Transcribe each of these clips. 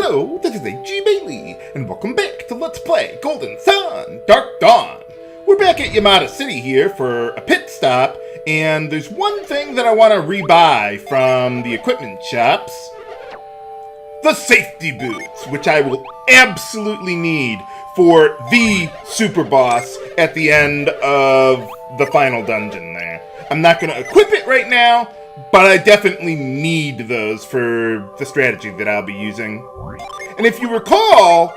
Hello, this is A.G. Bailey, and welcome back to Let's Play Golden Sun Dark Dawn. We're back at Yamata City here for a pit stop, and there's one thing that I want to rebuy from the equipment shops. The safety boots, which I will absolutely need for the super boss at the end of the final dungeon there. I'm not going to equip it right now, but I definitely need those for the strategy that I'll be using. And if you recall,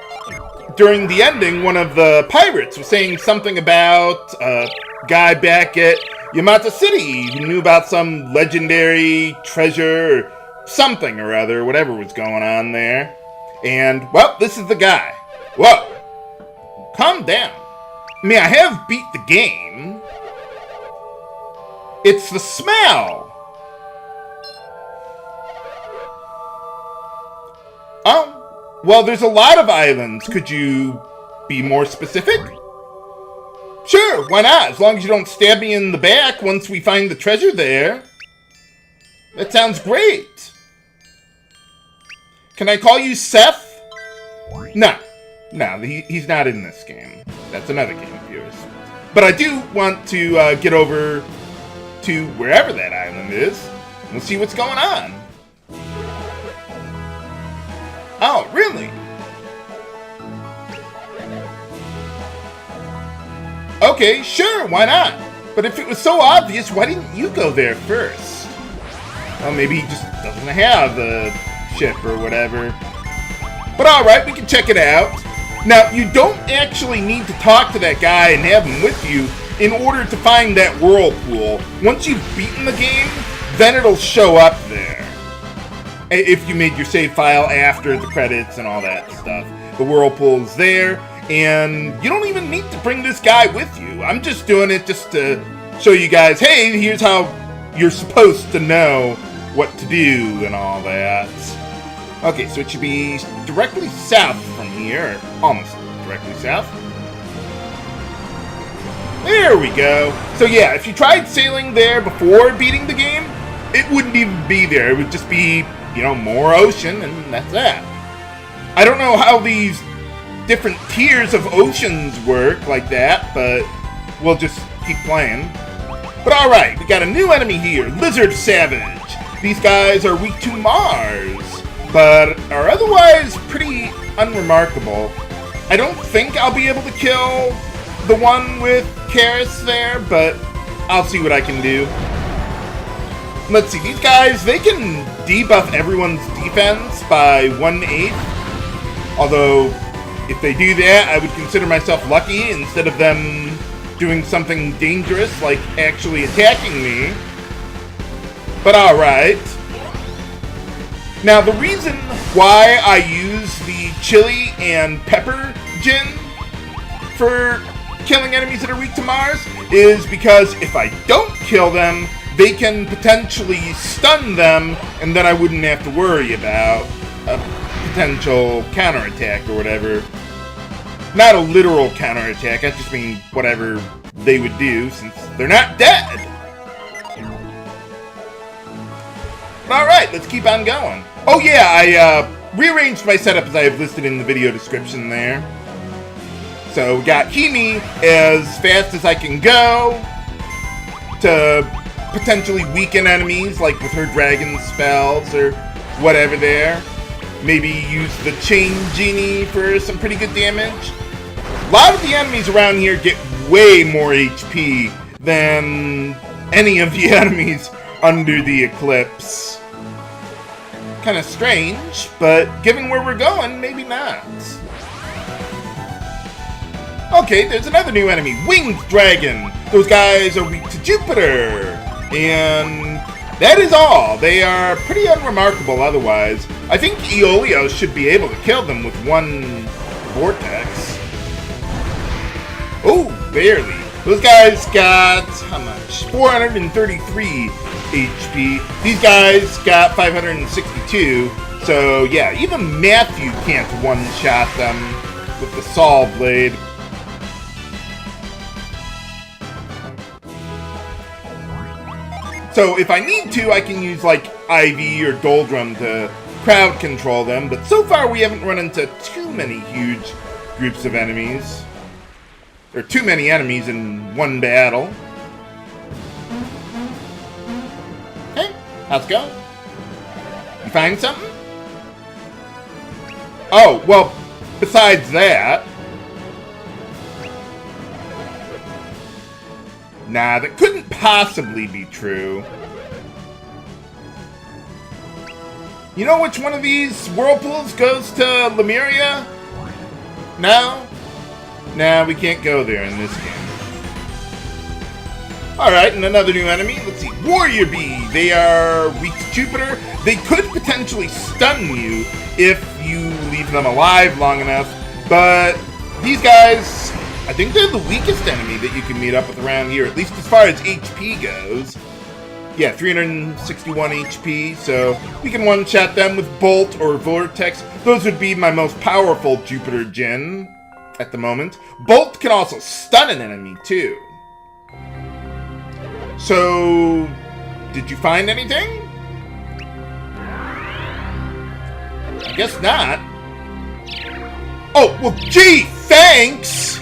during the ending, one of the pirates was saying something about a guy back at Yamata City who knew about some legendary treasure or something or other, whatever was going on there. And, well, this is the guy. Whoa! Calm down. I mean, I have beat the game. It's the smell! Oh, well, there's a lot of islands. Could you be more specific? Sure, why not? As long as you don't stab me in the back once we find the treasure there. That sounds great. Can I call you Seth? No, he's not in this game. That's another game of yours. But I do want to get over to wherever that island is. We'll see what's going on. Oh, really? Okay, sure, why not? But if it was so obvious, why didn't you go there first? Well, maybe he just doesn't have a ship or whatever. But alright, we can check it out. Now, you don't actually need to talk to that guy and have him with you in order to find that whirlpool. Once you've beaten the game, then it'll show up there. If you made your save file after the credits and all that stuff. The whirlpool's there, and you don't even need to bring this guy with you. I'm just doing it just to show you guys, hey, here's how you're supposed to know what to do and all that. Okay, so it should be directly south from here, or almost directly south. There we go. So yeah, if you tried sailing there before beating the game, it wouldn't even be there. It would just be, you know, more ocean, and that's that. I don't know how these different tiers of oceans work like that, but we'll just keep playing. But alright, we got a new enemy here, Lizard Savage. These guys are weak to Mars, but are otherwise pretty unremarkable. I don't think I'll be able to kill the one with Karis there, but I'll see what I can do. Let's see, these guys, they can debuff everyone's defense by 1/8. Although, if they do that, I would consider myself lucky instead of them doing something dangerous like actually attacking me. But alright. Now, the reason why I use the chili and pepper Djinn for killing enemies that are weak to Mars is because if I don't kill them, they can potentially stun them, and then I wouldn't have to worry about a potential counterattack or whatever. Not a literal counterattack, I just mean whatever they would do, since they're not dead. Alright, let's keep on going. Oh yeah, I rearranged my setup as I have listed in the video description there. So we got Himi as fast as I can go to potentially weaken enemies, like with her dragon spells or whatever there. Maybe use the Chain Genie for some pretty good damage. A lot of the enemies around here get way more HP than any of the enemies under the Eclipse. Kind of strange, but given where we're going, maybe not. Okay, there's another new enemy, Winged Dragon. Those guys are weak to Jupiter. And that is all. They are pretty unremarkable otherwise. I think Eoleo should be able to kill them with one Vortex. Oh, barely. Those guys got, how much? 433 HP. These guys got 562. So yeah, even Matthew can't one-shot them with the Saw Blade. So if I need to, I can use like Ivy or Doldrum to crowd control them, but so far we haven't run into too many huge groups of enemies. Or too many enemies in one battle. Hey, how's it going? You find something? Oh, well, besides that... Nah, that couldn't possibly be true. You know which one of these whirlpools goes to Lemuria? No? Nah, we can't go there in this game. Alright, and another new enemy. Let's see. Warrior Bee. They are weak to Jupiter. They could potentially stun you if you leave them alive long enough. But these guys, I think they're the weakest enemy that you can meet up with around here, at least as far as HP goes. Yeah, 361 HP, so we can one-shot them with Bolt or Vortex. Those would be my most powerful Jupiter Djinn at the moment. Bolt can also stun an enemy, too. So, did you find anything? I guess not. Oh, well, gee, thanks!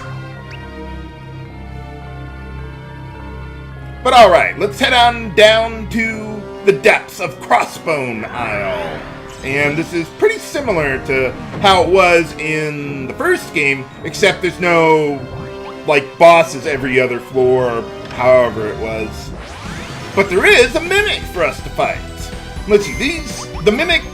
But alright, let's head on down to the depths of Crossbone Isle. And this is pretty similar to how it was in the first game, except there's no, like, bosses every other floor, however it was. But there is a mimic for us to fight. Let's see, the mimics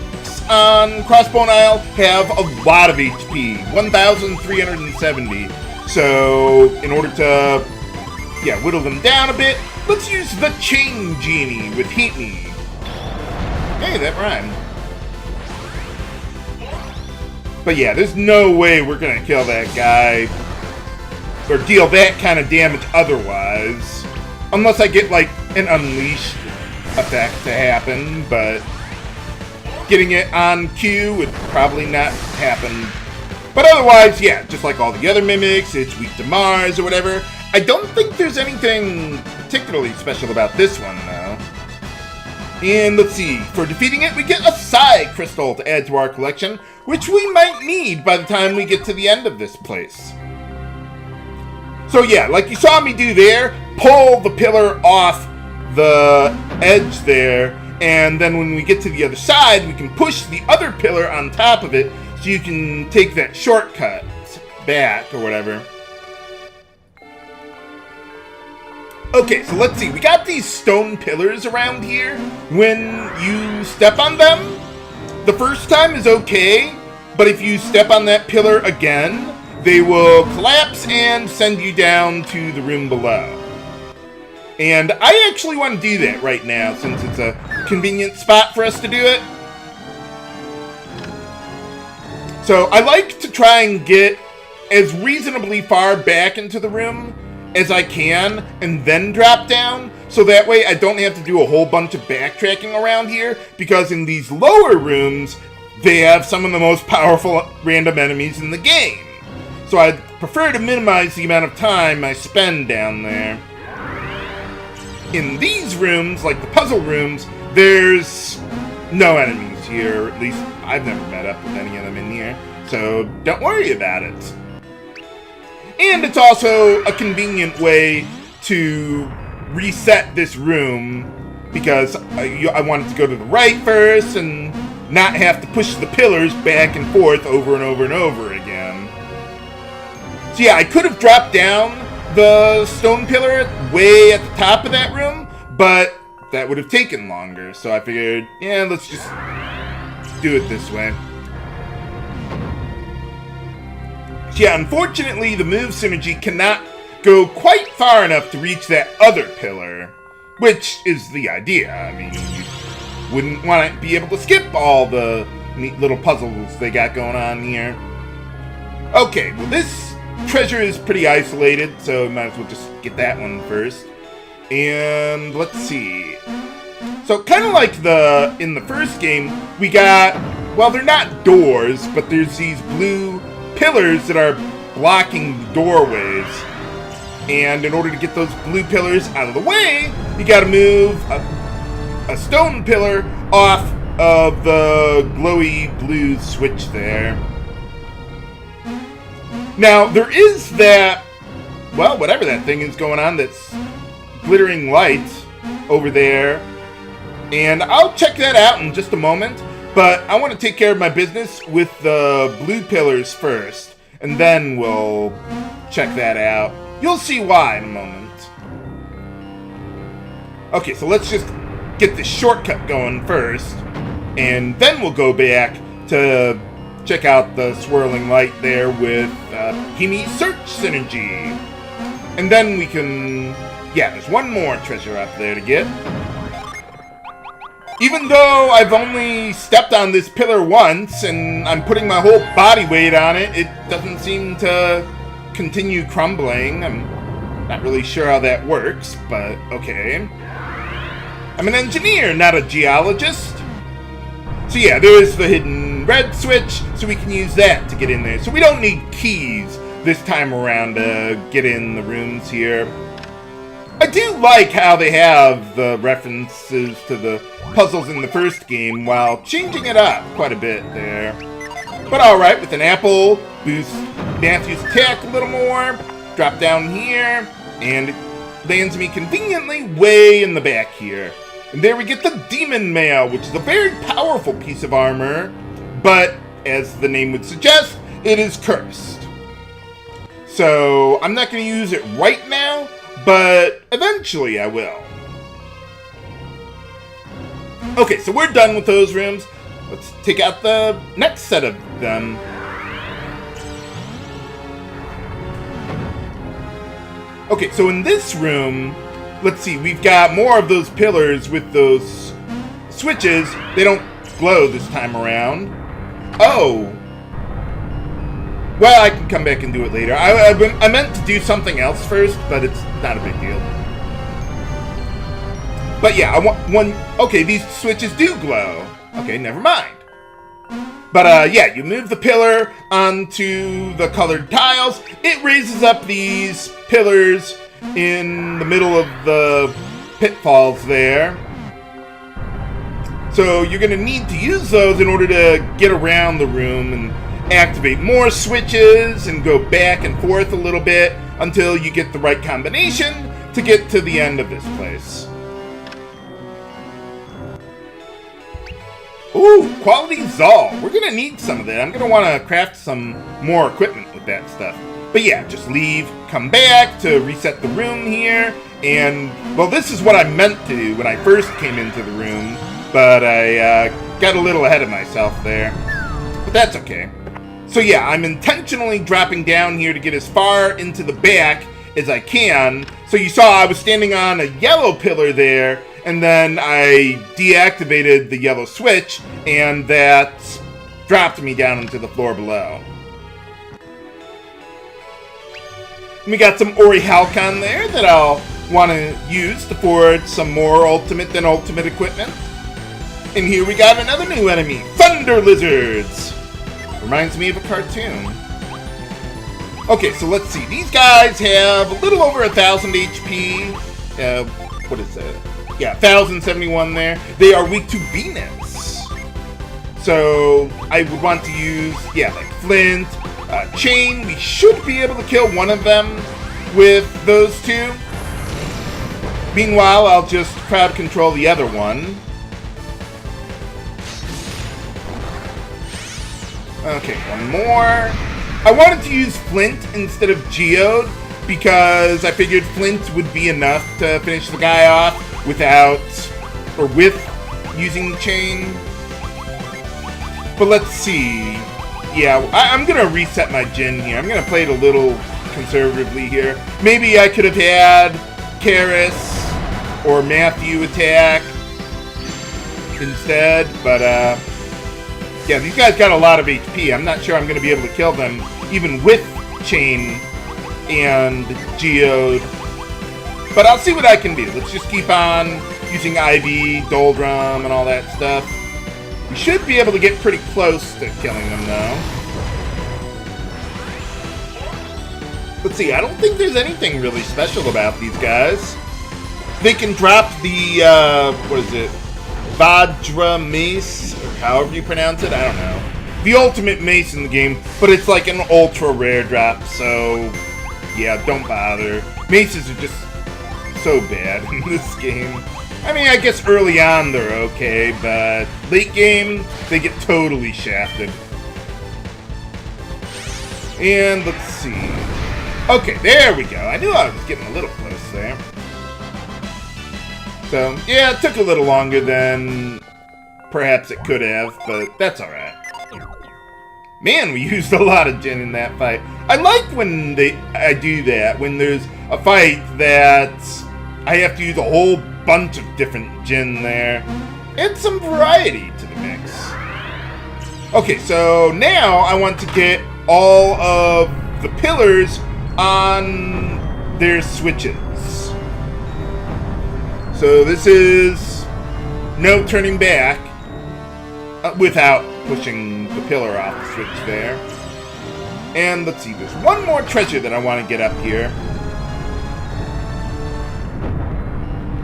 on Crossbone Isle have a lot of HP, 1,370. So, in order to, whittle them down a bit, let's use the Chain Genie with Himi. Hey, that rhymed. But yeah, there's no way we're gonna kill that guy or deal that kind of damage otherwise. Unless I get, like, an Unleashed effect to happen, but getting it on cue would probably not happen. But otherwise, yeah, just like all the other mimics, it's weak to Mars or whatever. I don't think there's anything particularly special about this one, though. And let's see, for defeating it, we get a Psi Crystal to add to our collection, which we might need by the time we get to the end of this place. So yeah, like you saw me do there, pull the pillar off the edge there, and then when we get to the other side, we can push the other pillar on top of it, so you can take that shortcut back, or whatever. Okay, so let's see. We got these stone pillars around here. When you step on them, the first time is okay, but if you step on that pillar again, they will collapse and send you down to the room below. And I actually want to do that right now, since it's a convenient spot for us to do it. So I like to try and get as reasonably far back into the room as I can, and then drop down, so that way I don't have to do a whole bunch of backtracking around here, because in these lower rooms, they have some of the most powerful random enemies in the game. So I'd prefer to minimize the amount of time I spend down there. In these rooms, like the puzzle rooms, there's no enemies here, at least I've never met up with any of them in here, so don't worry about it. And it's also a convenient way to reset this room, because I wanted to go to the right first and not have to push the pillars back and forth over and over and over again. So yeah, I could have dropped down the stone pillar way at the top of that room, but that would have taken longer, so I figured, yeah, let's just do it this way. Yeah, unfortunately, the move synergy cannot go quite far enough to reach that other pillar, which is the idea. I mean, you wouldn't want to be able to skip all the neat little puzzles they got going on here. Okay, well, this treasure is pretty isolated, so we might as well just get that one first. And let's see. So, kind of like in the first game, we got, well, they're not doors, but there's these blue pillars that are blocking the doorways, and in order to get those blue pillars out of the way, you gotta move a stone pillar off of the glowy blue switch there. Now, there is that, well, whatever that thing is going on that's glittering light over there. And I'll check that out in just a moment. But I want to take care of my business with the blue pillars first. And then we'll check that out. You'll see why in a moment. Okay, so let's just get the shortcut going first. And then we'll go back to check out the swirling light there with Himi Search Synergy. And then we can... yeah, there's one more treasure up there to get. Even though I've only stepped on this pillar once and I'm putting my whole body weight on it, it doesn't seem to continue crumbling. I'm not really sure how that works, but okay. I'm an engineer, not a geologist. So yeah, there's the hidden red switch, so we can use that to get in there. So we don't need keys this time around to get in the rooms here. I do like how they have the references to the puzzles in the first game while changing it up quite a bit there. But alright, with an apple, boost Matthew's attack a little more, drop down here, and it lands me conveniently way in the back here. And there we get the Demon Mail, which is a very powerful piece of armor, but as the name would suggest, it is cursed. So I'm not going to use it right now, but eventually I will. Okay, so we're done with those rooms. Let's take out the next set of them. Okay, so in this room, let's see, we've got more of those pillars with those switches. They don't glow this time around. Oh. Well, I can come back and do it later. I meant to do something else first, but it's not a big deal. But yeah, I want one... okay, these switches do glow. Okay, never mind. But yeah, you move the pillar onto the colored tiles. It raises up these pillars in the middle of the pitfalls there. So you're going to need to use those in order to get around the room and activate more switches and go back and forth a little bit until you get the right combination to get to the end of this place. Ooh, quality Zal. We're going to need some of that. I'm going to want to craft some more equipment with that stuff. But yeah, just leave, come back to reset the room here. And, well, this is what I meant to do when I first came into the room. But I got a little ahead of myself there. But that's okay. So yeah, I'm intentionally dropping down here to get as far into the back as I can. So you saw I was standing on a yellow pillar there, and then I deactivated the yellow switch, and that dropped me down into the floor below. And we got some Ori Halcon there that I'll want to use to forge some more ultimate than ultimate equipment. And here we got another new enemy, Thunder Lizards. Reminds me of a cartoon. Okay, so let's see. These guys have a little over 1,000 HP. What is that? Yeah, 1,071 there. They are weak to Venus. So I would want to use, yeah, like Flint, Chain. We should be able to kill one of them with those two. Meanwhile, I'll just crowd control the other one. Okay, one more. I wanted to use Flint instead of Geode because I figured Flint would be enough to finish the guy off without, or with, using Chain. But let's see. Yeah, I'm going to reset my Djinn here. I'm going to play it a little conservatively here. Maybe I could have had Karis or Matthew attack instead, but yeah, these guys got a lot of HP. I'm not sure I'm going to be able to kill them, even with Chain and Geode. But I'll see what I can do. Let's just keep on using Ivy, Doldrum, and all that stuff. We should be able to get pretty close to killing them, though. Let's see, I don't think there's anything really special about these guys. They can drop the, what is it? Vajra Mace, or however you pronounce it, I don't know. The ultimate mace in the game, but it's like an ultra rare drop, so yeah, don't bother. Maces are just so bad in this game. I mean, I guess early on they're okay, but late game, they get totally shafted. And let's see. Okay, there we go. I knew I was getting a little close there. So, yeah, it took a little longer than perhaps it could have, but that's alright. Man, we used a lot of Djinn in that fight. I like when I do that, when there's a fight that I have to use a whole bunch of different Djinn there. Add some variety to the mix. Okay, so now I want to get all of the pillars on their switches. So this is no turning back without pushing the pillar off the switch there. And let's see, there's one more treasure that I want to get up here.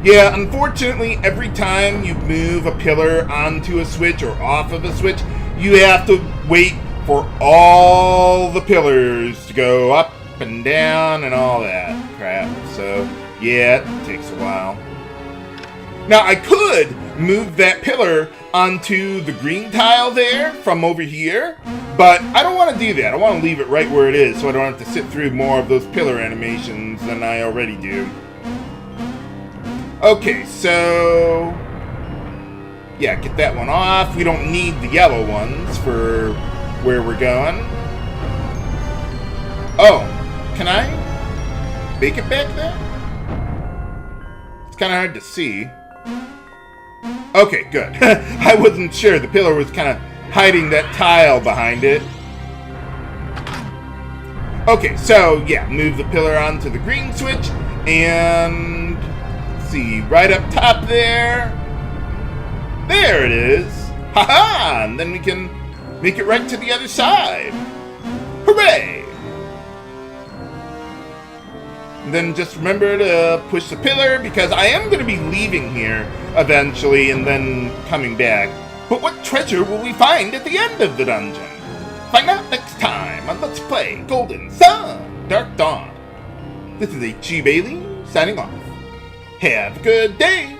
Yeah, unfortunately, every time you move a pillar onto a switch or off of a switch, you have to wait for all the pillars to go up and down and all that crap. So, yeah, it takes a while. Now, I could move that pillar onto the green tile there from over here, but I don't want to do that. I want to leave it right where it is so I don't have to sit through more of those pillar animations than I already do. Okay, so yeah, get that one off. We don't need the yellow ones for where we're going. Oh, can I make it back there? It's kind of hard to see. Okay, good. I wasn't sure. The pillar was kind of hiding that tile behind it. Okay, so yeah, move the pillar onto the green switch, and let's see, right up top there. There it is. Haha! And then we can make it right to the other side. Hooray! And then just remember to push the pillar, because I am going to be leaving here eventually and then coming back. But what treasure will we find at the end of the dungeon? Find out next time on Let's Play Golden Sun Dark Dawn. This is H.G. Bailey signing off. Have a good day!